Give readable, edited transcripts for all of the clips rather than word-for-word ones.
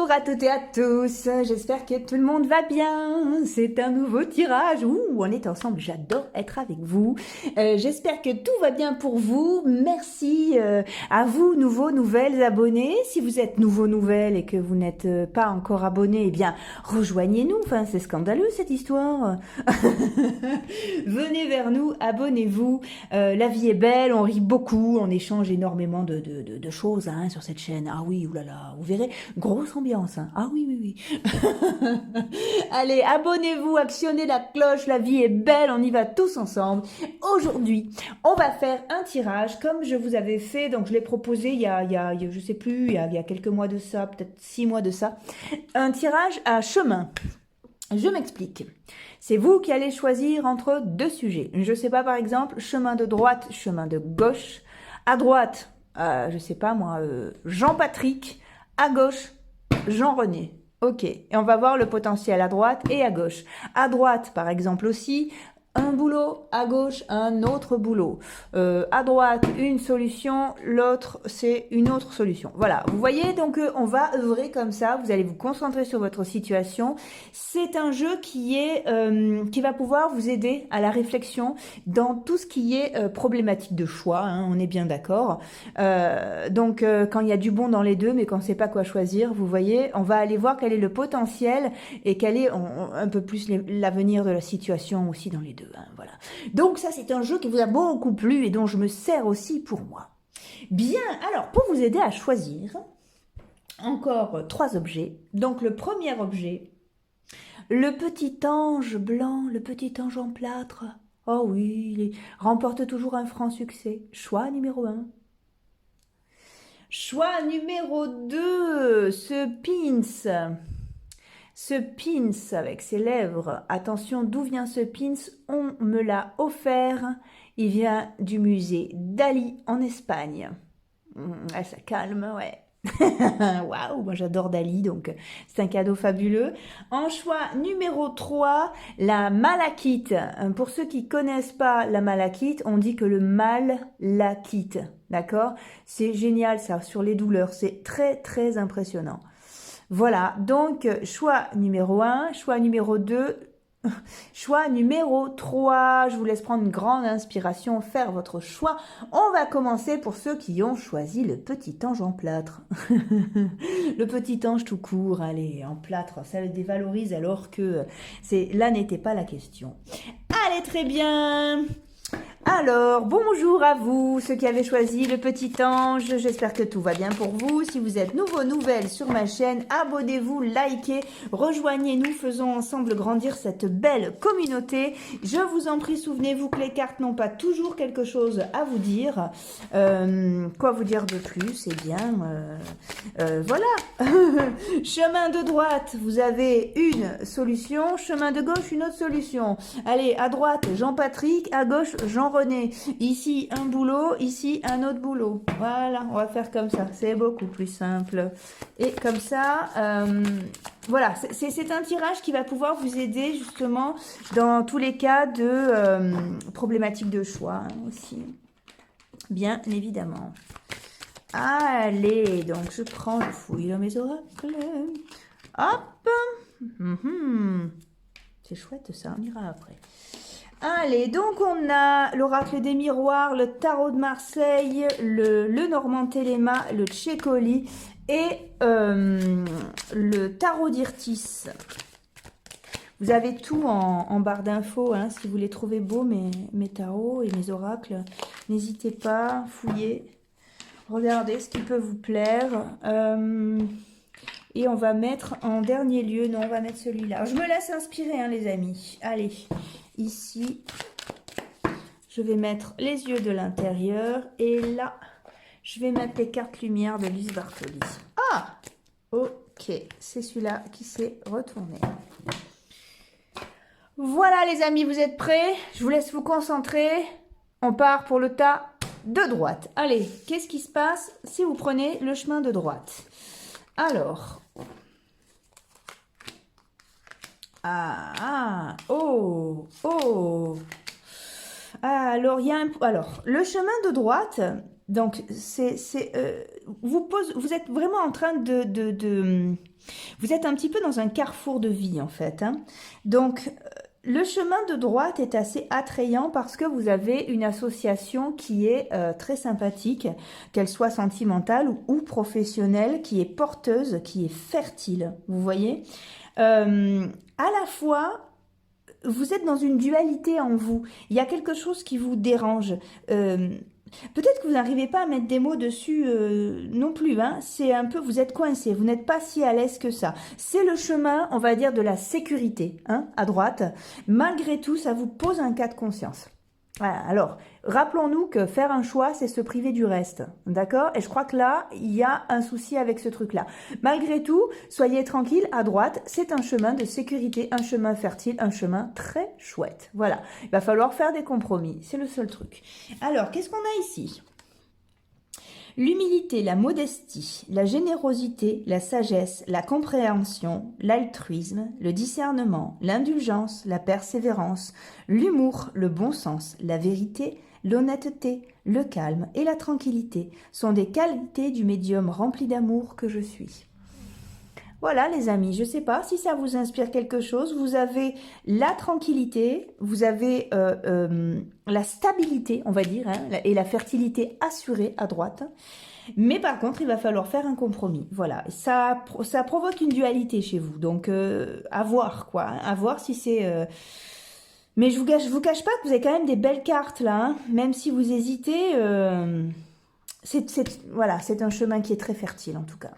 Bonjour à toutes et à tous, j'espère que tout le monde va bien, c'est un nouveau tirage, on est ensemble, j'adore être avec vous, j'espère que tout va bien pour vous, merci à vous nouveaux, nouvelles abonnés, si vous êtes nouveaux, nouvelles et que vous n'êtes pas encore abonnés, eh bien rejoignez-nous, enfin c'est scandaleux cette histoire, venez vers nous, abonnez-vous, la vie est belle, on rit beaucoup, on échange énormément de choses hein, sur cette chaîne, ah oui, oulala, vous verrez, grosse ambiance, hein. Ah oui, oui, oui. Allez, abonnez-vous, actionnez la cloche, la vie est belle, on y va tous ensemble. Aujourd'hui, on va faire un tirage comme je vous avais fait, donc je l'ai proposé il y a je sais plus, il y a quelques mois de ça, peut-être 6 mois de ça, un tirage à chemin. Je m'explique. C'est vous qui allez choisir entre deux sujets. Je sais pas, par exemple, chemin de droite, chemin de gauche. À droite, je sais pas moi, Jean-Patrick. À gauche, Jean-René. Ok, et on va voir le potentiel à droite et à gauche. À droite, par exemple aussi, un boulot, à gauche, un autre boulot. À droite, une solution, l'autre, c'est une autre solution. Voilà, vous voyez, donc on va œuvrer comme ça, vous allez vous concentrer sur votre situation. C'est un jeu qui va pouvoir vous aider à la réflexion dans tout ce qui est problématique de choix, hein, on est bien d'accord. Donc, quand il y a du bon dans les deux, mais qu'on ne sait pas quoi choisir, vous voyez, on va aller voir quel est le potentiel et quel est un peu plus l'avenir de la situation aussi dans les deux. Hein, voilà. Donc ça, c'est un jeu qui vous a beaucoup plu et dont je me sers aussi pour moi. Bien, alors, pour vous aider à choisir, encore 3 objets. Donc, le premier objet, le petit ange blanc, le petit ange en plâtre. Oh oui, il remporte toujours un franc succès. Choix numéro 1. Choix numéro 2, ce pins. Ce pins avec ses lèvres, attention, d'où vient ce pins? On me l'a offert. Il vient du musée Dali en Espagne. Ça calme, ouais. Waouh, moi j'adore Dali, donc c'est un cadeau fabuleux. En choix numéro 3, la malachite. Pour ceux qui connaissent pas la malachite, on dit que le mal la quitte. D'accord? C'est génial ça, sur les douleurs. C'est très très impressionnant. Voilà, donc choix numéro 1, choix numéro 2, choix numéro 3. Je vous laisse prendre une grande inspiration, faire votre choix. On va commencer pour ceux qui ont choisi le petit ange en plâtre. Le petit ange tout court, allez, en plâtre, ça le dévalorise alors que là n'était pas la question. Allez, très bien. Alors, bonjour à vous, ceux qui avaient choisi le petit ange, j'espère que tout va bien pour vous. Si vous êtes nouveau, nouvelle sur ma chaîne, abonnez-vous, likez, rejoignez-nous, faisons ensemble grandir cette belle communauté. Je vous en prie, souvenez-vous que les cartes n'ont pas toujours quelque chose à vous dire. Quoi vous dire de plus? Eh bien, voilà. Chemin de droite, vous avez une solution, chemin de gauche, une autre solution. Allez, à droite, Jean-Patrick, à gauche, Jean-René. Ici, un boulot, ici, un autre boulot. Voilà, on va faire comme ça. C'est beaucoup plus simple. Et comme ça, voilà, c'est un tirage qui va pouvoir vous aider justement dans tous les cas de problématiques de choix hein, aussi. Bien évidemment. Allez, donc je prends, je fouille dans mes oracles. Hop. C'est chouette ça, on ira après. Allez, donc on a l'oracle des miroirs, le tarot de Marseille, le Normand Téléma, le Tchécoli et le tarot d'Irtis. Vous avez tout en barre d'infos, hein, si vous les trouvez beaux, mes tarots et mes oracles. N'hésitez pas, fouillez, regardez ce qui peut vous plaire. Et on va mettre en dernier lieu, non, on va mettre celui-là. Je me laisse inspirer, hein, les amis. Allez. Ici, je vais mettre les yeux de l'intérieur et là, je vais mettre les cartes lumière de Lise Bartoli. Ah, ok, c'est celui-là qui s'est retourné. Voilà les amis, vous êtes prêts? Je vous laisse vous concentrer. On part pour le tas de droite. Allez, qu'est-ce qui se passe si vous prenez le chemin de droite? Alors... oh. Alors, il y a alors, le chemin de droite, donc, vous êtes vraiment en train vous êtes un petit peu dans un carrefour de vie en fait, hein. Donc, le chemin de droite est assez attrayant parce que vous avez une association qui est très sympathique, qu'elle soit sentimentale ou professionnelle, qui est porteuse, qui est fertile, vous voyez. À la fois, vous êtes dans une dualité en vous. Il y a quelque chose qui vous dérange. Peut-être que vous n'arrivez pas à mettre des mots dessus non plus, hein. C'est un peu, vous êtes coincé, vous n'êtes pas si à l'aise que ça. C'est le chemin, on va dire, de la sécurité, hein, à droite. Malgré tout, ça vous pose un cas de conscience. Voilà. Alors, rappelons-nous que faire un choix, c'est se priver du reste, d'accord? Et je crois que là, il y a un souci avec ce truc-là. Malgré tout, soyez tranquille, à droite, c'est un chemin de sécurité, un chemin fertile, un chemin très chouette. Voilà, il va falloir faire des compromis, c'est le seul truc. Alors, qu'est-ce qu'on a ici? L'humilité, la modestie, la générosité, la sagesse, la compréhension, l'altruisme, le discernement, l'indulgence, la persévérance, l'humour, le bon sens, la vérité, l'honnêteté, le calme et la tranquillité sont des qualités du médium rempli d'amour que je suis. Voilà les amis, je ne sais pas si ça vous inspire quelque chose. Vous avez la tranquillité, vous avez la stabilité, on va dire, hein, et la fertilité assurée à droite. Mais par contre, il va falloir faire un compromis. Voilà, ça provoque une dualité chez vous. Donc, à voir, quoi. Hein, à voir si c'est... Mais je vous cache pas que vous avez quand même des belles cartes, là. Hein, même si vous hésitez, voilà, c'est un chemin qui est très fertile, en tout cas.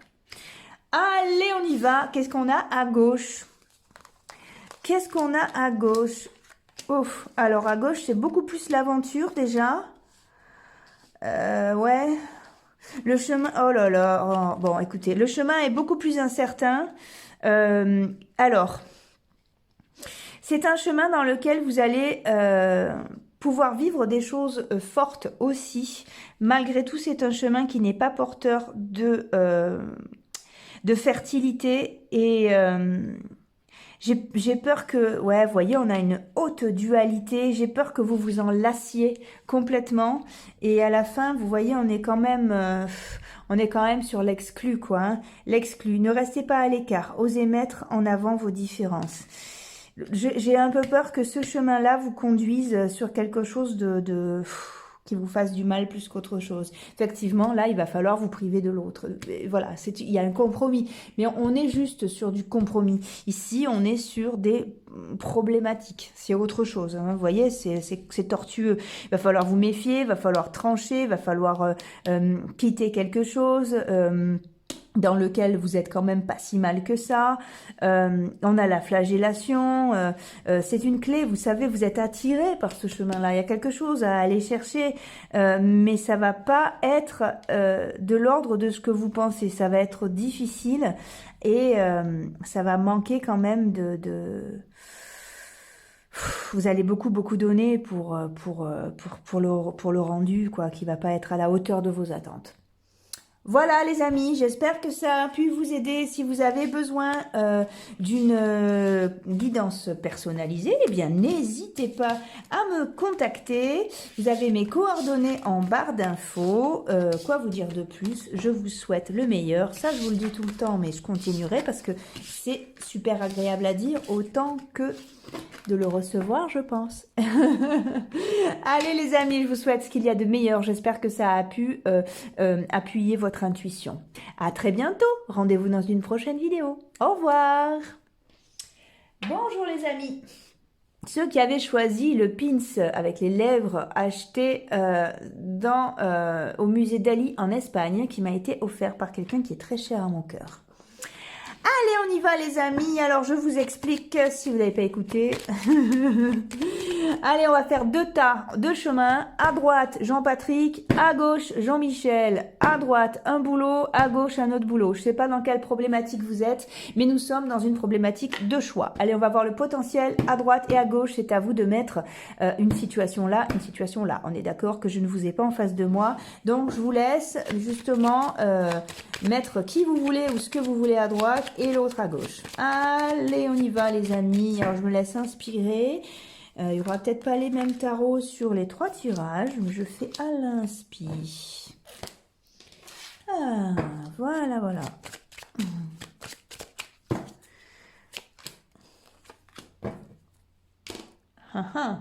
Allez, on y va. Qu'est-ce qu'on a à gauche? Qu'est-ce qu'on a à gauche? Ouf, alors à gauche, c'est beaucoup plus l'aventure déjà. Ouais. Le chemin... Oh là là. Oh, bon, écoutez, le chemin est beaucoup plus incertain. Alors, c'est un chemin dans lequel vous allez pouvoir vivre des choses fortes aussi. Malgré tout, c'est un chemin qui n'est pas porteur de fertilité et j'ai peur que, ouais, vous voyez, on a une haute dualité, j'ai peur que vous vous en lassiez complètement et à la fin, vous voyez, on est quand même sur l'exclu, quoi, hein. L'exclu, ne restez pas à l'écart, osez mettre en avant vos différences. J'ai un peu peur que ce chemin-là vous conduise sur quelque chose qui vous fasse du mal plus qu'autre chose. Effectivement, là, il va falloir vous priver de l'autre. Voilà, il y a un compromis. Mais on est juste sur du compromis. Ici, on est sur des problématiques. C'est autre chose. Hein. Vous voyez, c'est tortueux. Il va falloir vous méfier, il va falloir trancher, il va falloir quitter quelque chose. Dans lequel vous êtes quand même pas si mal que ça. On a la flagellation, c'est une clé, vous savez, vous êtes attiré par ce chemin-là, il y a quelque chose à aller chercher, mais ça va pas être de l'ordre de ce que vous pensez, ça va être difficile et ça va manquer quand même vous allez beaucoup donner pour le rendu, quoi, qui va pas être à la hauteur de vos attentes. Voilà les amis, j'espère que ça a pu vous aider. Si vous avez besoin d'une guidance personnalisée, eh bien n'hésitez pas à me contacter. Vous avez mes coordonnées en barre d'infos. Quoi vous dire de plus? Je vous souhaite le meilleur. Ça, je vous le dis tout le temps, mais je continuerai parce que c'est super agréable à dire, autant que de le recevoir, je pense. Allez les amis, je vous souhaite ce qu'il y a de meilleur. J'espère que ça a pu appuyer votre intuition. À très bientôt. Rendez-vous dans une prochaine vidéo. Au revoir. Bonjour les amis. Ceux qui avaient choisi le pins avec les lèvres acheté au musée Dali en Espagne, qui m'a été offert par quelqu'un qui est très cher à mon cœur. Allez, on y va les amis. Alors, je vous explique si vous n'avez pas écouté. Allez, on va faire deux tas, deux chemins. À droite, Jean-Patrick. À gauche, Jean-Michel. À droite, un boulot. À gauche, un autre boulot. Je ne sais pas dans quelle problématique vous êtes, mais nous sommes dans une problématique de choix. Allez, on va voir le potentiel à droite et à gauche. C'est à vous de mettre une situation là, une situation là. On est d'accord que je ne vous ai pas en face de moi. Donc, je vous laisse justement mettre qui vous voulez ou ce que vous voulez à droite et l'autre à gauche. Allez, on y va les amis. Alors, je me laisse inspirer. Il n'y aura peut-être pas les mêmes tarots sur les trois tirages, mais je fais à l'inspi. Ah, voilà, voilà. Ah, ah.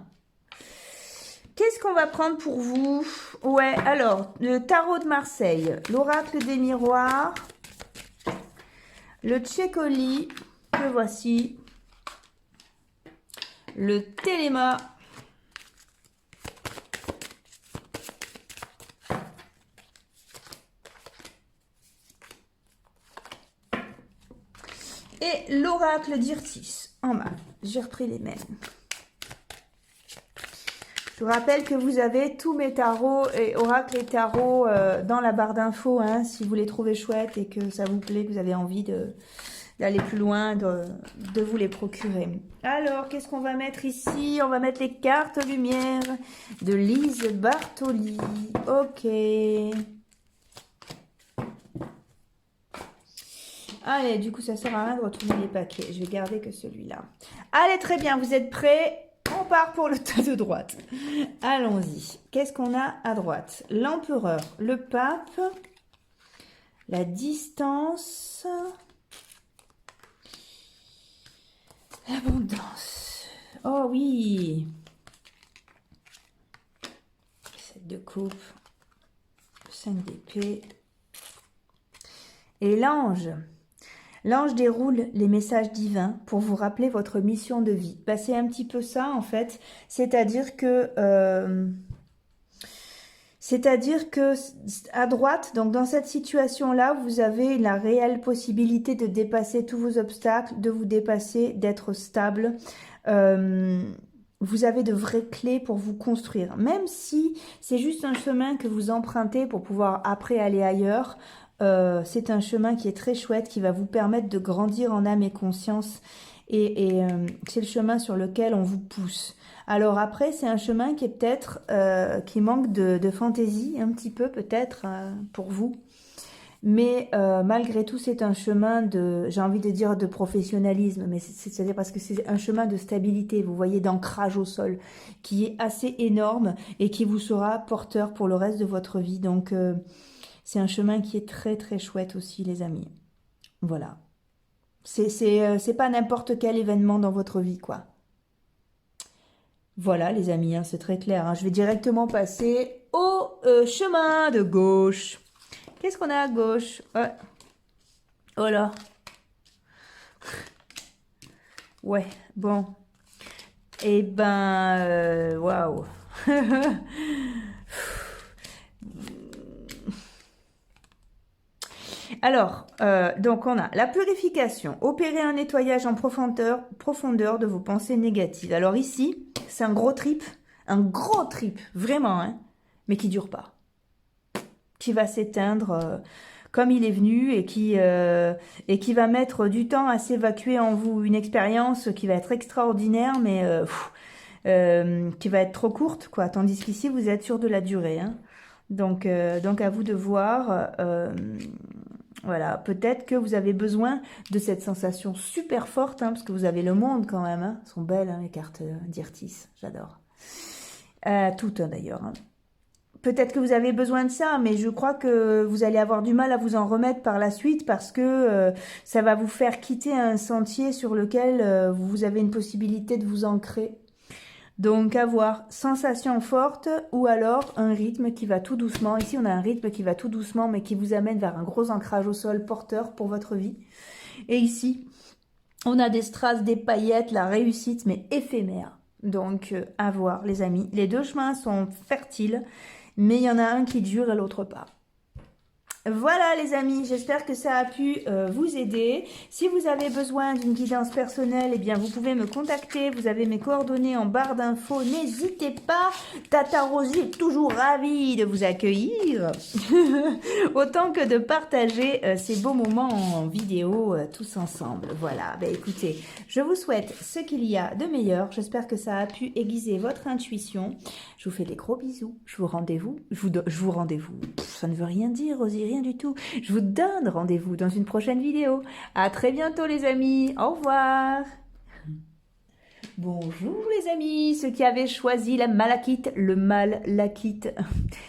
Qu'est-ce qu'on va prendre pour vous? Ouais, alors, le tarot de Marseille, l'oracle des miroirs, le Tchécoli, que voici, le Téléma, et l'oracle d'Irtis en main. J'ai repris les mêmes. Je vous rappelle que vous avez tous mes tarots et oracles et tarots dans la barre d'infos, hein, si vous les trouvez chouettes et que ça vous plaît, que vous avez envie d'aller plus loin, de vous les procurer. Alors, qu'est-ce qu'on va mettre ici? On va mettre les cartes lumière de Lise Bartoli. Ok. Allez, du coup, ça sert à rien de retourner les paquets. Je vais garder que celui-là. Allez, très bien, vous êtes prêts? On part pour le tas de droite. Allons-y. Qu'est-ce qu'on a à droite? L'empereur, le pape, la distance, l'abondance. Oh oui. 7 de coupe, 5 d'épée. Et l'ange. L'ange déroule les messages divins pour vous rappeler votre mission de vie. Bah, c'est un petit peu ça en fait. C'est-à-dire que à droite, donc dans cette situation-là, vous avez la réelle possibilité de dépasser tous vos obstacles, de vous dépasser, d'être stable. Vous avez de vraies clés pour vous construire. Même si c'est juste un chemin que vous empruntez pour pouvoir après aller ailleurs, c'est un chemin qui est très chouette, qui va vous permettre de grandir en âme et conscience. Et c'est le chemin sur lequel on vous pousse. Alors après, c'est un chemin qui est peut-être, qui manque de fantaisie, un petit peu peut-être pour vous. Mais malgré tout, c'est un chemin de, j'ai envie de dire de professionnalisme, mais c'est-à-dire parce que c'est un chemin de stabilité, vous voyez, d'ancrage au sol, qui est assez énorme et qui vous sera porteur pour le reste de votre vie. Donc, c'est un chemin qui est très très chouette aussi, les amis. Voilà. C'est pas n'importe quel événement dans votre vie, quoi. Voilà, les amis, hein, c'est très clair. Hein. Je vais directement passer au chemin de gauche. Qu'est-ce qu'on a à gauche? Ouais. Oh là. Ouais, bon. Eh ben, waouh. Alors, donc on a la purification, opérer un nettoyage en profondeur de vos pensées négatives. Alors ici, c'est un gros trip, vraiment, hein, mais qui dure pas, qui va s'éteindre comme il est venu et qui va mettre du temps à s'évacuer en vous. Une expérience qui va être extraordinaire, mais qui va être trop courte, quoi. Tandis qu'ici, vous êtes sur de la durée, hein. Donc à vous de voir. Voilà, peut-être que vous avez besoin de cette sensation super forte, hein, parce que vous avez le monde quand même. Hein. Elles sont belles, hein, les cartes d'Irtis, j'adore. Toutes, hein, d'ailleurs. Hein. Peut-être que vous avez besoin de ça, mais je crois que vous allez avoir du mal à vous en remettre par la suite parce que ça va vous faire quitter un sentier sur lequel vous avez une possibilité de vous ancrer. Donc, avoir sensation forte ou alors un rythme qui va tout doucement. Ici, on a un rythme qui va tout doucement, mais qui vous amène vers un gros ancrage au sol porteur pour votre vie. Et ici, on a des strass, des paillettes, la réussite, mais éphémère. Donc, à voir, les amis. Les deux chemins sont fertiles, mais il y en a un qui dure et l'autre pas. Voilà les amis, j'espère que ça a pu vous aider. Si vous avez besoin d'une guidance personnelle, eh bien vous pouvez me contacter. Vous avez mes coordonnées en barre d'infos. N'hésitez pas, Tata Rosie est toujours ravie de vous accueillir. Autant que de partager ces beaux moments en vidéo tous ensemble. Voilà, ben écoutez, je vous souhaite ce qu'il y a de meilleur. J'espère que ça a pu aiguiser votre intuition. Je vous fais des gros bisous. Je vous rendez-vous. Ça ne veut rien dire, Rosie, rien du tout. Je vous donne rendez-vous dans une prochaine vidéo. À très bientôt les amis. Au revoir. Bonjour les amis, ceux qui avaient choisi la malachite, le mal la quitte.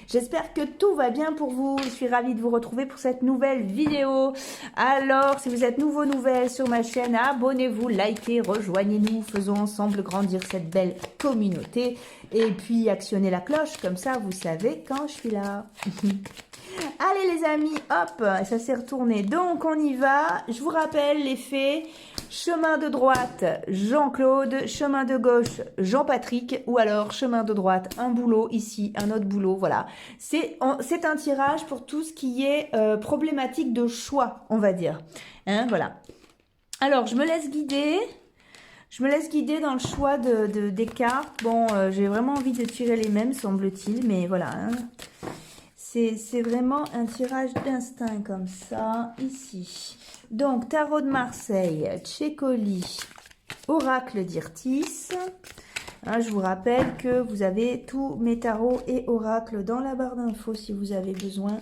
J'espère que tout va bien pour vous. Je suis ravie de vous retrouver pour cette nouvelle vidéo. Alors, si vous êtes nouvelles sur ma chaîne, abonnez-vous, likez, rejoignez-nous. Faisons ensemble grandir cette belle communauté. Et puis, actionnez la cloche, comme ça vous savez quand je suis là. Allez les amis, hop, ça s'est retourné. Donc, on y va. Je vous rappelle les faits. Chemin de droite, Jean-Claude. Chemin de gauche, Jean-Patrick. Ou alors, chemin de droite, un boulot ici, un autre boulot. Voilà. C'est un tirage pour tout ce qui est problématique de choix, on va dire. Hein, voilà. Alors, je me laisse guider. Je me laisse guider dans le choix des cartes. Bon, j'ai vraiment envie de tirer les mêmes, semble-t-il. Mais voilà. Hein. C'est vraiment un tirage d'instinct comme ça, ici. Donc, Tarot de Marseille, Tchécoli, Oracle d'Irtis. Hein, je vous rappelle que vous avez tous mes tarots et oracles dans la barre d'infos si vous avez besoin.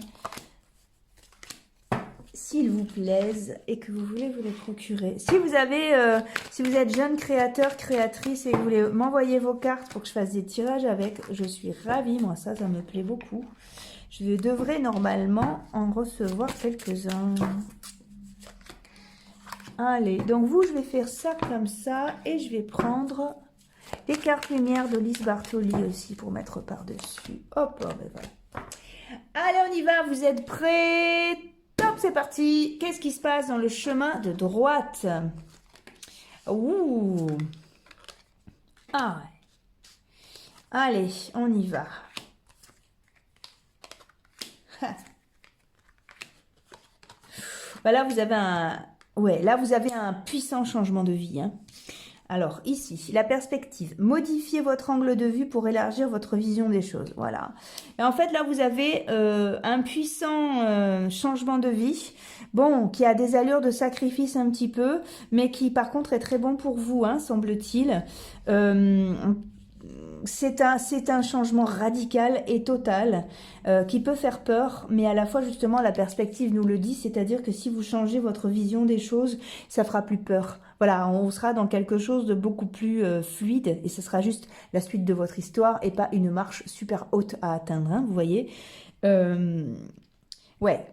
S'ils vous plaisent et que vous voulez vous les procurer. Si vous êtes jeune créateur, créatrice et que vous voulez m'envoyer vos cartes pour que je fasse des tirages avec, je suis ravie. Moi, ça me plaît beaucoup. Je devrais normalement en recevoir quelques-uns. Allez, donc vous, je vais faire ça comme ça et je vais prendre les cartes lumière de Lise Bartoli aussi pour mettre par-dessus. Hop, voilà. Allez, on y va, vous êtes prêts? Top, c'est parti. Qu'est-ce qui se passe dans le chemin de droite? Ouh. Ah ouais. Allez, on y va. Là, vous avez un puissant changement de vie. Hein. Alors, ici, la perspective. Modifiez votre angle de vue pour élargir votre vision des choses. Voilà. Et en fait, là, vous avez un puissant changement de vie. Bon, qui a des allures de sacrifice un petit peu, mais qui, par contre, est très bon pour vous, hein, semble-t-il. C'est un changement radical et total qui peut faire peur, mais à la fois justement la perspective nous le dit, c'est-à-dire que si vous changez votre vision des choses, ça fera plus peur. Voilà, on sera dans quelque chose de beaucoup plus fluide et ce sera juste la suite de votre histoire et pas une marche super haute à atteindre, hein, vous voyez. Ouais.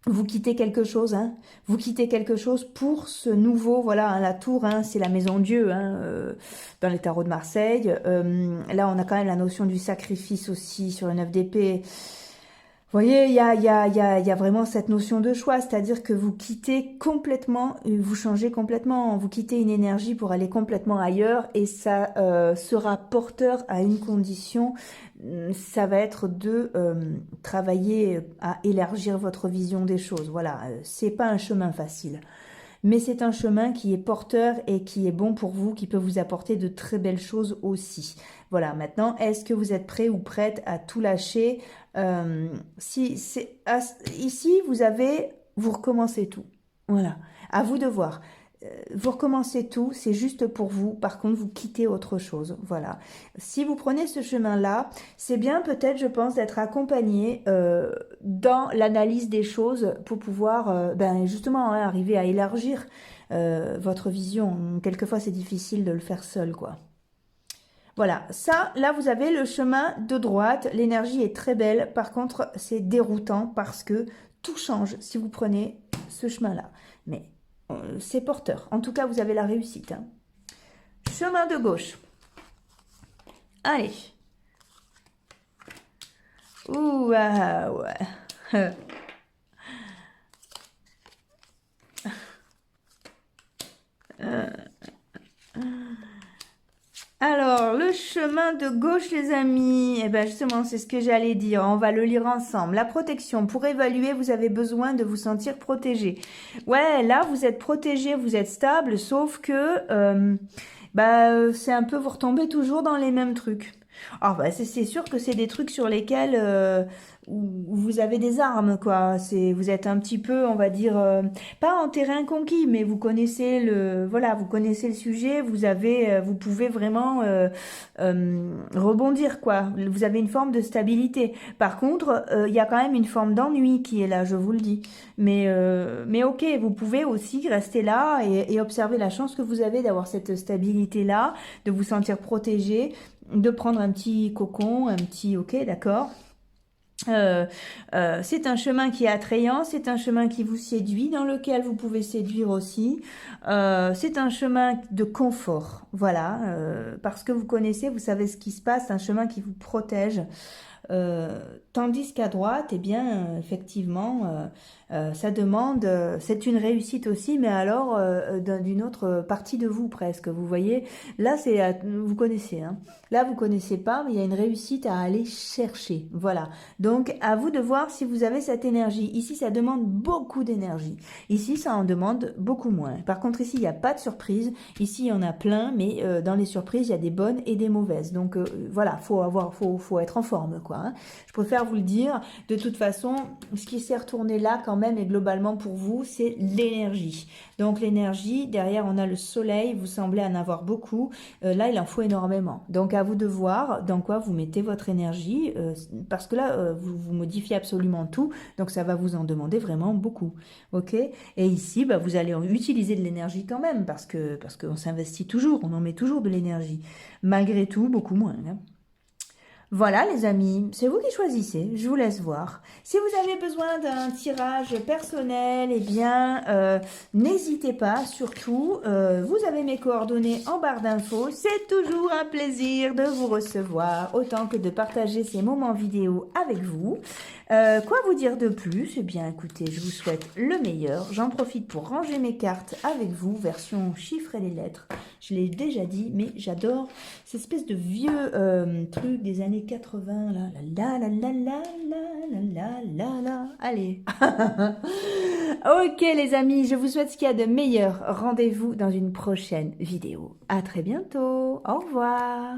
Vous quittez quelque chose, hein. Vous quittez quelque chose pour ce nouveau, voilà, hein, la tour, hein, c'est la maison Dieu, hein, dans les tarots de Marseille. Là, on a quand même la notion du sacrifice aussi sur le 9 d'épée. Vous voyez, il y a vraiment cette notion de choix, c'est-à-dire que vous quittez complètement, vous changez complètement, vous quittez une énergie pour aller complètement ailleurs et ça sera porteur à une condition, ça va être de travailler à élargir votre vision des choses. Voilà, c'est pas un chemin facile. Mais c'est un chemin qui est porteur et qui est bon pour vous, qui peut vous apporter de très belles choses aussi. Voilà, maintenant, est-ce que vous êtes prêt ou prête à tout lâcher? Ici, vous recommencez tout. Voilà, à vous de voir. Vous recommencez tout, c'est juste pour vous. Par contre, vous quittez autre chose. Voilà. Si vous prenez ce chemin-là, c'est bien peut-être, je pense, d'être accompagné dans l'analyse des choses pour pouvoir justement hein, arriver à élargir votre vision. Quelquefois, c'est difficile de le faire seul, quoi. Voilà, ça, là, vous avez le chemin de droite. L'énergie est très belle. Par contre, c'est déroutant parce que tout change si vous prenez ce chemin-là. Mais c'est porteur. En tout cas, vous avez la réussite. Hein. Chemin de gauche. Allez. Ouh, ah, ouais. Alors, le chemin de gauche, les amis, eh bien justement, c'est ce que j'allais dire. On va le lire ensemble. La protection. Pour évaluer, vous avez besoin de vous sentir protégé. Ouais, là, vous êtes protégé, vous êtes stable, sauf que c'est un peu, vous retombez toujours dans les mêmes trucs. Alors, c'est sûr que c'est des trucs sur lesquels où vous avez des armes, quoi. Vous êtes un petit peu, on va dire, pas en terrain conquis, mais vous connaissez voilà, vous connaissez le sujet, vous pouvez vraiment rebondir, quoi. Vous avez une forme de stabilité. Par contre, il y a quand même une forme d'ennui qui est là, je vous le dis. Mais ok, vous pouvez aussi rester là et observer la chance que vous avez d'avoir cette stabilité-là, de vous sentir protégé, de prendre un petit cocon, un petit ok, d'accord. C'est un chemin qui est attrayant, c'est un chemin qui vous séduit, dans lequel vous pouvez séduire aussi. C'est un chemin de confort, voilà, parce que vous connaissez, vous savez ce qui se passe, c'est un chemin qui vous protège. Tandis qu'à droite, eh bien, effectivement, ça demande, c'est une réussite aussi, mais alors d'une autre partie de vous presque. Vous voyez, là, vous connaissez, hein. Là, vous connaissez pas, mais il y a une réussite à aller chercher. Voilà. Donc, à vous de voir si vous avez cette énergie. Ici, ça demande beaucoup d'énergie. Ici, ça en demande beaucoup moins. Par contre, ici, il n'y a pas de surprise. Ici, il y en a plein, mais dans les surprises, il y a des bonnes et des mauvaises. Donc, voilà, faut être en forme, quoi. Hein. Je préfère vous le dire. De toute façon, ce qui s'est retourné là, quand même, et globalement pour vous, c'est l'énergie. Donc, l'énergie, derrière, on a le soleil. Vous semblez en avoir beaucoup. Là, il en faut énormément. Donc, à vous de voir dans quoi vous mettez votre énergie, parce que là, vous modifiez absolument tout, donc ça va vous en demander vraiment beaucoup, ok? Et ici, bah, vous allez utiliser de l'énergie quand même, parce qu'on s'investit toujours, on en met toujours de l'énergie, malgré tout, beaucoup moins, hein. Voilà les amis, c'est vous qui choisissez, je vous laisse voir. Si vous avez besoin d'un tirage personnel, eh bien, n'hésitez pas, surtout, vous avez mes coordonnées en barre d'infos. C'est toujours un plaisir de vous recevoir, autant que de partager ces moments vidéo avec vous. Quoi vous dire de plus? Eh bien, écoutez, je vous souhaite le meilleur. J'en profite pour ranger mes cartes avec vous, version chiffres et les lettres. Je l'ai déjà dit, mais j'adore cette espèce de vieux truc des années 80, là, la la la la la la la la. Allez. Ok les amis, je vous souhaite ce qu'il y a de meilleur. Rendez-vous dans une prochaine vidéo. À très bientôt. Au revoir.